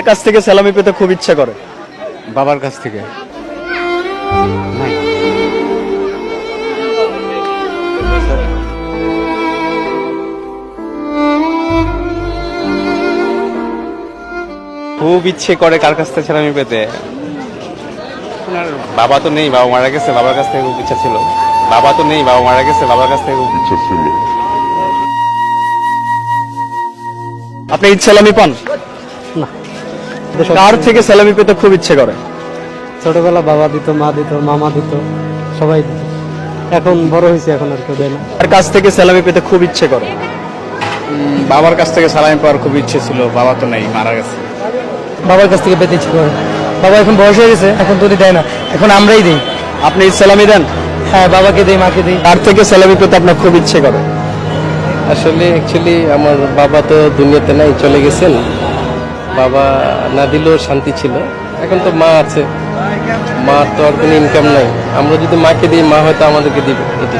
কাছ থেকে সালামি পেতে খুব ইচ্ছা করে? বাবার কাছ থেকে। খুব ইচ্ছে করে কার কাছ থেকে সালামি পেতে? আপনার বাবা তো নেই, বাবা মারা গেছে, বাবার কাছ থেকে খুব ইচ্ছা ছিল। বাবা তো নেই, বাবা মারা গেছে, বাবার কাছ থেকে খুব ইচ্ছা ছিল। আপনি ঈদ সালামি পান না। কার থেকে সালামি পেতে খুব ইচ্ছে করে? ছোটবেলা বাবা দিত, মা দিত, মামা দিত, সবাই দিত। এখন বড় হয়েছে, এখন আর কেউ দেয় না। কার কাছ থেকে সালামি পেতে খুব ইচ্ছে করে? বাবার কাছ থেকে সালামি পাওয়ার খুব ইচ্ছে ছিল, বাবা তো নেই, মারা গেছে। বাবার কাছ থেকে পেতে ইচ্ছে করে। বাবা এখন বয়স হয়ে গেছে, এখন তো দেয় না, এখন আমরাই দিই। আপনি ঈদ সালামি দেন? হ্যাঁ, বাবাকে দিই, মাকে দিই। কার থেকে সালামি পেতে আপনার খুব ইচ্ছে করে? আসলে অ্যাকচুয়ালি আমার বাবা তো দুনিয়াতে নাই, চলে গেছেন। বাবা না দিলেও শান্তি ছিল। এখন তো মা আছে, মা তো আর কোনো ইনকাম নাই। আমরা যদি মাকে দিই, মা হয়তো আমাদেরকে দিবে, এটি।